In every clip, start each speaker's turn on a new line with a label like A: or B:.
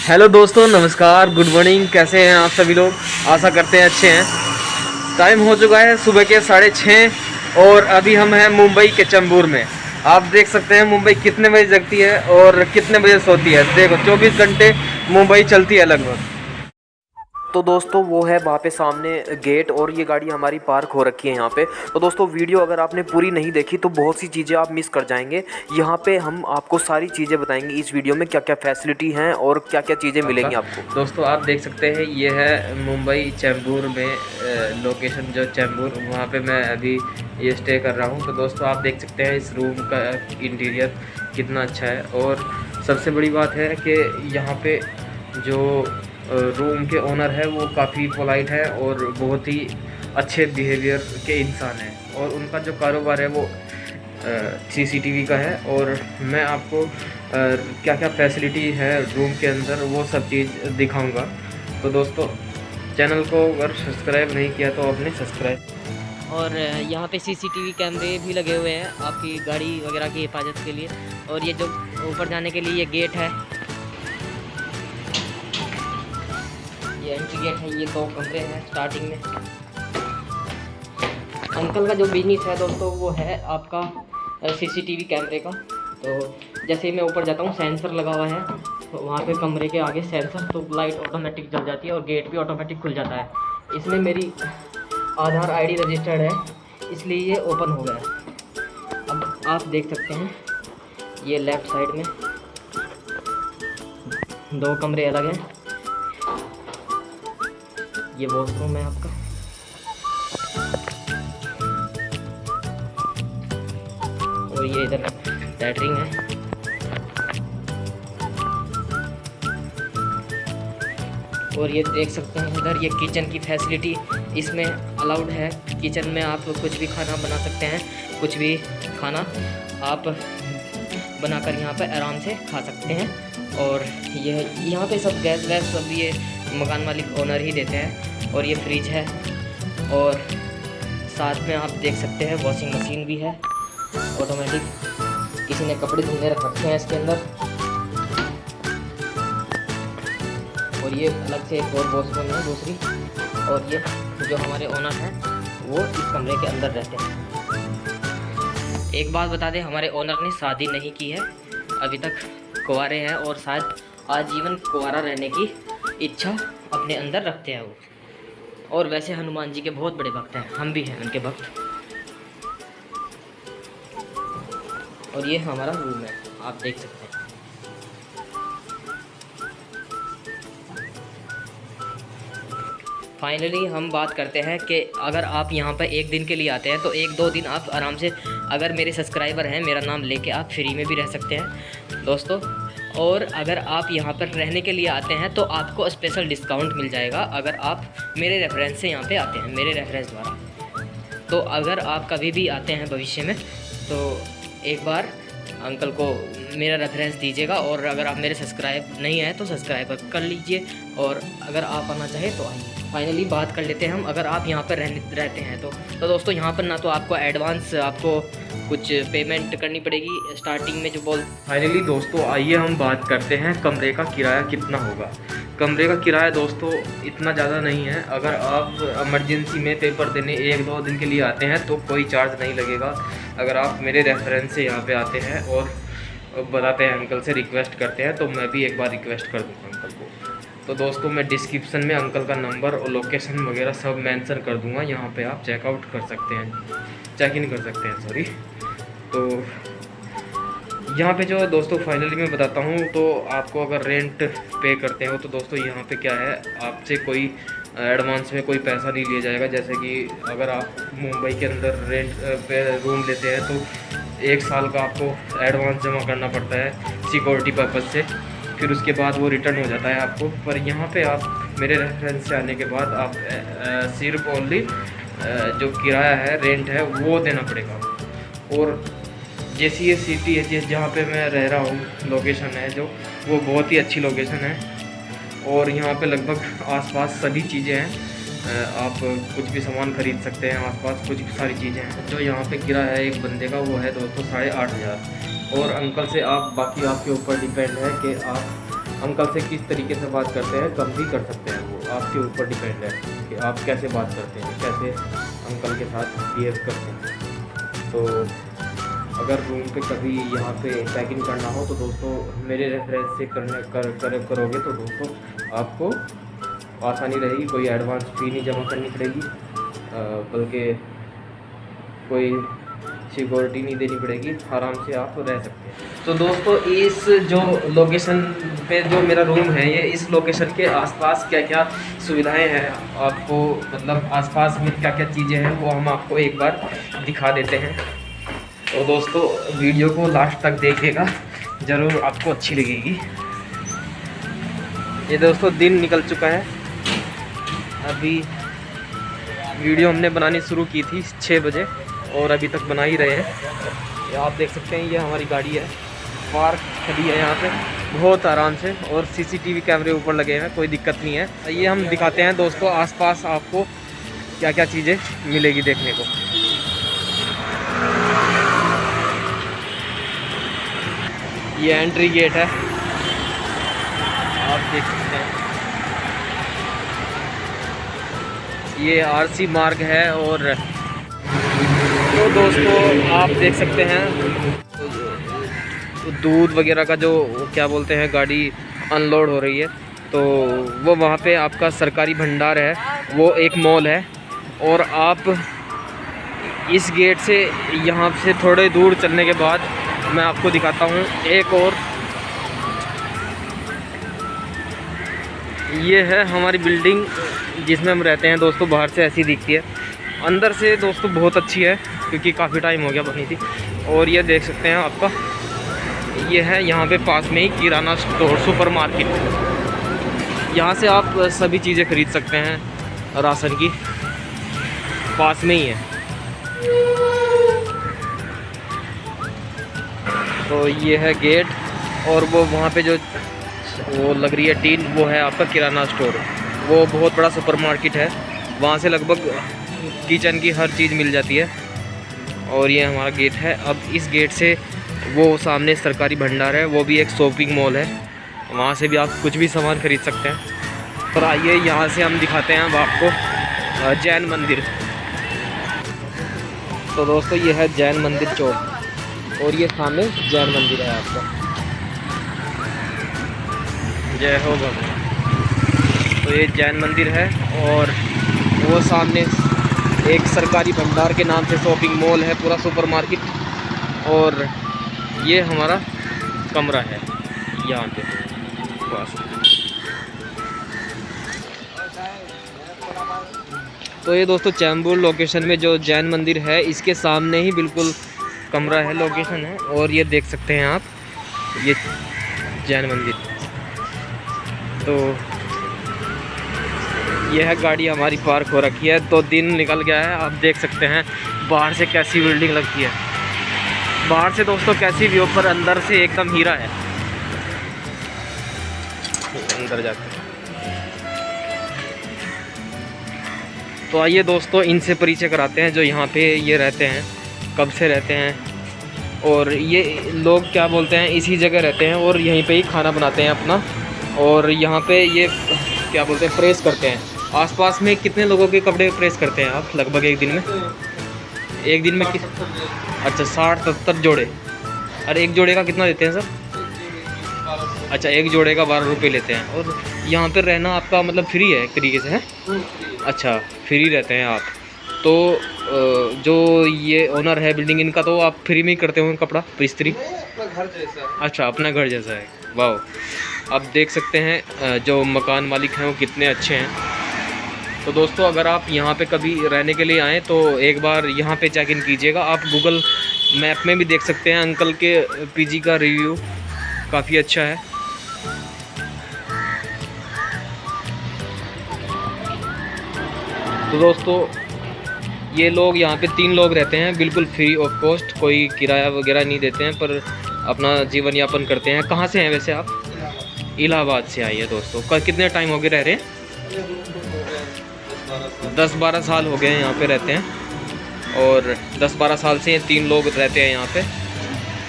A: Hello दोस्तों, नमस्कार, good morning. कैसे हैं आप सभी लोग? आशा करते हैं अच्छे हैं। टाइम हो चुका है सुबह के 6:30 और अभी हम हैं मुंबई के चेंबूर में। आप देख सकते हैं मुंबई कितने बजे जगती है और कितने बजे सोती है। देखो 24 घंटे मुंबई चलती है लगभग। तो दोस्तों वो है वहाँ पे सामने गेट और ये गाड़ी हमारी पार्क हो रखी है यहाँ पे। तो दोस्तों वीडियो अगर आपने पूरी नहीं देखी तो बहुत सी चीज़ें आप मिस कर जाएंगे। यहाँ पे हम आपको सारी चीज़ें बताएंगे इस वीडियो में, क्या क्या फैसिलिटी हैं और क्या क्या चीज़ें मिलेंगी आपको। दोस्तों आप देख सकते हैं ये है मुंबई चेंबूर में लोकेशन, जो चेंबूर वहाँ पे मैं अभी ये स्टे कर रहा हूँ। तो दोस्तों आप देख सकते हैं इस रूम का इंटीरियर कितना अच्छा है। और सबसे बड़ी बात है कि यहाँ पे जो रूम के ओनर है वो काफ़ी पोलाइट है और बहुत ही अच्छे बिहेवियर के इंसान हैं। और उनका जो कारोबार है वो सीसीटीवी का है। और मैं आपको क्या क्या फैसिलिटी है रूम के अंदर वो सब चीज़ दिखाऊंगा। तो दोस्तों चैनल को अगर सब्सक्राइब नहीं किया तो आपने सब्सक्राइब।
B: और यहाँ पे सीसीटीवी कैमरे भी लगे हुए हैं आपकी गाड़ी वगैरह की हिफाजत के लिए। और ये जो ऊपर जाने के लिए ये गेट है, ये एंट्री गेट है। ये 2 कमरे हैं स्टार्टिंग में। अंकल का जो बिजनेस है दोस्तों वो है आपका सीसीटीवी कैमरे का। तो जैसे ही मैं ऊपर जाता हूँ सेंसर लगा हुआ है, तो वहाँ पे कमरे के आगे सेंसर, तो लाइट ऑटोमेटिक जल जाती है और गेट भी ऑटोमेटिक खुल जाता है। इसमें मेरी आधार आईडी रजिस्टर्ड है, इसलिए ये ओपन हो गया है। अब आप देख सकते हैं ये लेफ़्ट साइड में 2 कमरे अलग हैं। ये वॉशरूम है आपका। और ये इधर लैटरिन है। और ये देख सकते हैं इधर ये किचन की फैसिलिटी इसमें अलाउड है। किचन में आप कुछ भी खाना बना सकते हैं, कुछ भी खाना आप बनाकर यहाँ पर आराम से खा सकते हैं। और ये यहाँ पे सब गैस वैस सब ये मकान मालिक ओनर ही देते हैं। और ये फ्रिज है और साथ में आप देख सकते हैं वॉशिंग मशीन भी है ऑटोमेटिक। किसी ने कपड़े धुलने रख रखे हैं इसके अंदर। और ये अलग से एक और वॉशरूम है दूसरी। और ये जो हमारे ओनर हैं वो इस कमरे के अंदर रहते हैं। एक बात बता दें, हमारे ओनर ने शादी नहीं की है, अभी तक कुंवारे हैं और शायद आजीवन कुंवारा रहने की इच्छा अपने अंदर रखते हैं वो। और वैसे हनुमान जी के बहुत बड़े भक्त हैं, हम भी हैं उनके भक्त। और ये हमारा रूम है, आप देख सकते हैं। फाइनली हम बात करते हैं कि अगर आप यहाँ पर 1 दिन के लिए आते हैं तो 1-2 दिन आप आराम से, अगर मेरे सब्सक्राइबर हैं, मेरा नाम लेके आप फ्री में भी रह सकते हैं दोस्तों। और अगर आप यहाँ पर रहने के लिए आते हैं तो आपको स्पेशल डिस्काउंट मिल जाएगा अगर आप मेरे रेफरेंस से यहाँ पे आते हैं, मेरे रेफरेंस द्वारा। तो अगर आप कभी भी आते हैं भविष्य में तो एक बार अंकल को मेरा रेफरेंस दीजिएगा। और अगर आप मेरे सब्सक्राइब नहीं हैं तो सब्सक्राइब कर लीजिए। और अगर आप आना चाहें तो आइए। फाइनली बात कर लेते हैं हम, अगर आप यहाँ पर रहते हैं तो दोस्तों यहाँ पर ना तो आपको एडवांस आपको कुछ पेमेंट करनी पड़ेगी स्टार्टिंग में जो बोल।
A: फाइनली दोस्तों आइए हम बात करते हैं कमरे का किराया कितना होगा। कमरे का किराया दोस्तों इतना ज़्यादा नहीं है। अगर आप इमरजेंसी में पेपर देने 1-2 दिन के लिए आते हैं तो कोई चार्ज नहीं लगेगा। अगर आप मेरे रेफरेंस से यहाँ पे आते हैं और बताते हैं, अंकल से रिक्वेस्ट करते हैं, तो मैं भी एक बार रिक्वेस्ट कर दूँगा अंकल को। तो दोस्तों मैं डिस्क्रिप्शन में अंकल का नंबर और लोकेशन वगैरह सब मेंशन कर दूँगा। यहाँ पे आप चेकआउट कर सकते हैं, चेक इन कर सकते हैं, सॉरी। तो यहाँ पे जो दोस्तों फाइनली मैं बताता हूँ, तो आपको अगर रेंट पे करते हो तो दोस्तों यहाँ पे क्या है, आपसे कोई एडवांस में कोई पैसा नहीं लिया जाएगा। जैसे कि अगर आप मुंबई के अंदर रेंट पे रूम लेते हैं तो 1 साल का आपको एडवांस जमा करना पड़ता है सिक्योरिटी पर्पज़ से, फिर उसके बाद वो रिटर्न हो जाता है आपको। पर यहाँ पे आप मेरे रेफरेंस से आने के बाद आप सिर्फ ओनली जो किराया है, रेंट है, वो देना पड़ेगा। और जैसी ये सिटी है जहाँ पे मैं रह रहा हूँ, लोकेशन है जो, वो बहुत ही अच्छी लोकेशन है। और यहाँ पे लगभग आसपास सभी चीज़ें हैं। आप कुछ भी सामान खरीद सकते हैं, आसपास कुछ भी सारी चीज़ें हैं। जो यहाँ पे किराया है एक बंदे का वो है दोस्तों 8,500। और अंकल से आप बाकी आपके ऊपर डिपेंड है कि आप अंकल से किस तरीके से बात करते हैं, कम भी कर सकते हैं, वो आपके ऊपर डिपेंड है कि आप कैसे बात करते हैं, कैसे अंकल के साथ बिहेव करते हैं। तो अगर रूम पे कभी यहाँ पे चेक इन करना हो तो दोस्तों मेरे रेफरेंस से करोगे तो दोस्तों आपको आसानी रहेगी, कोई एडवांस फी नहीं जमा करनी पड़ेगी, बल्कि कोई सिक्योरिटी नहीं देनी पड़ेगी, आराम से आप रह सकते हैं। तो दोस्तों इस जो लोकेशन पे जो मेरा रूम है, ये इस लोकेशन के आसपास क्या क्या सुविधाएं हैं, आपको मतलब आसपास में क्या क्या चीज़ें हैं वो हम आपको एक बार दिखा देते हैं। तो दोस्तों वीडियो को लास्ट तक देखिएगा, ज़रूर आपको अच्छी लगेगी। ये दोस्तों दिन निकल चुका है, अभी वीडियो हमने बनानी शुरू की थी 6 बजे और अभी तक बना ही रहे हैं। ये आप देख सकते हैं, ये हमारी गाड़ी है, पार्क खड़ी है यहाँ पे बहुत आराम से, और सीसीटीवी कैमरे ऊपर लगे हैं, कोई दिक्कत नहीं है। ये हम दिखाते हैं दोस्तों आसपास आपको क्या क्या चीज़ें मिलेगी देखने को। ये एंट्री गेट है, आप देख सकते हैं, ये आरसी मार्ग है। और तो दोस्तों आप देख सकते हैं दूध वगैरह का जो क्या बोलते हैं गाड़ी अनलोड हो रही है, तो वो वहाँ पे आपका सरकारी भंडार है, वो एक मॉल है। और आप इस गेट से यहाँ से थोड़े दूर चलने के बाद मैं आपको दिखाता हूँ एक और, ये है हमारी बिल्डिंग जिसमें हम रहते हैं दोस्तों। बाहर से ऐसी दिखती है, अंदर से दोस्तों बहुत अच्छी है क्योंकि काफ़ी टाइम हो गया बनी थी। और ये देख सकते हैं आपका, ये है यहाँ पे पास में ही किराना स्टोर सुपर मार्केट, यहाँ से आप सभी चीज़ें खरीद सकते हैं राशन की, पास में ही है। तो ये है गेट, और वो वहाँ पे जो वो लग रही है टीन, वो है आपका किराना स्टोर, वो बहुत बड़ा सुपर मार्केट है, वहाँ से लगभग किचन की हर चीज़ मिल जाती है। और ये हमारा गेट है। अब इस गेट से वो सामने सरकारी भंडार है, वो भी एक शॉपिंग मॉल है, वहाँ से भी आप कुछ भी सामान खरीद सकते हैं। और आइए यहाँ से हम दिखाते हैं अब आपको जैन मंदिर। तो दोस्तों ये है जैन मंदिर चौक, और ये सामने जैन मंदिर है आपका। जय हो भगवान। तो ये जैन मंदिर है, और वो सामने एक सरकारी भंडार के नाम से शॉपिंग मॉल है, पूरा सुपर मार्केट। और ये हमारा कमरा है यहाँ पे बस। तो ये दोस्तों चैम्बूर लोकेशन में जो जैन मंदिर है, इसके सामने ही बिल्कुल कमरा है, लोकेशन है। और ये देख सकते हैं आप, ये जैन मंदिर। तो यह है गाड़ी हमारी पार्क हो रखी है। तो दिन निकल गया है, आप देख सकते हैं बाहर से कैसी बिल्डिंग लगती है, बाहर से दोस्तों कैसी व्यू, पर अंदर से एकदम हीरा है। अंदर जाते हैं तो आइए दोस्तों इनसे परिचय कराते हैं जो यहाँ पे ये रहते हैं, कब से रहते हैं। और ये लोग क्या बोलते हैं, इसी जगह रहते हैं और यहीं पे ही खाना बनाते हैं अपना, और यहाँ पे ये क्या बोलते हैं प्रेस करते हैं। आसपास में कितने लोगों के कपड़े प्रेस करते हैं आप लगभग एक दिन में? एक दिन में अच्छा 60-70 जोड़े। और एक जोड़े का कितना देते हैं सर? अच्छा, एक जोड़े का 12 रुपये लेते हैं। और यहाँ पर रहना आपका मतलब फ्री है एक तरीके से, है? अच्छा, फ्री रहते हैं आप। तो जो ये ओनर है बिल्डिंग इनका, तो आप फ्री में ही करते होंगे कपड़ा इस्त्री?
C: अपना घर जैसा।
A: अच्छा, अपना घर जैसा है। वाह, आप देख सकते हैं जो मकान मालिक हैं वो कितने अच्छे हैं। तो दोस्तों अगर आप यहाँ पे कभी रहने के लिए आएँ तो एक बार यहाँ पे चेक इन कीजिएगा। आप गूगल मैप में भी देख सकते हैं, अंकल के पीजी का रिव्यू काफ़ी अच्छा है। तो दोस्तों ये लोग यहाँ पे 3 लोग रहते हैं, बिल्कुल फ्री ऑफ कॉस्ट, कोई किराया वगैरह नहीं देते हैं, पर अपना जीवन यापन करते हैं। कहाँ से हैं वैसे आप? इलाहाबाद से आई है दोस्तों। कितने टाइम हो गए रह रहे हैं? 10-12 साल हो गए हैं यहाँ पे रहते हैं। और 10-12 साल से 3 लोग रहते हैं यहाँ पे,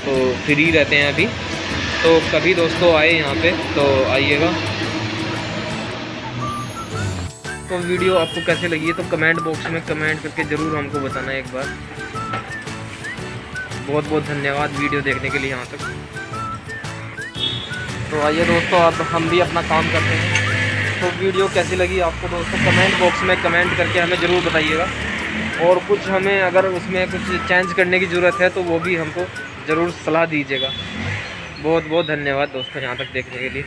A: तो फ्री रहते हैं अभी। तो कभी दोस्तों आए यहाँ पे तो आइएगा। तो वीडियो आपको कैसे लगी है तो कमेंट बॉक्स में कमेंट करके ज़रूर हमको बताना एक बार। बहुत बहुत धन्यवाद वीडियो देखने के लिए यहाँ तक। तो आइए दोस्तों अब हम भी अपना काम करते हैं। तो वीडियो कैसी लगी आपको दोस्तों कमेंट बॉक्स में कमेंट करके हमें ज़रूर बताइएगा, और कुछ हमें अगर उसमें कुछ चेंज करने की ज़रूरत है तो वो भी हमको ज़रूर सलाह दीजिएगा। बहुत बहुत धन्यवाद दोस्तों यहाँ तक देखने के लिए।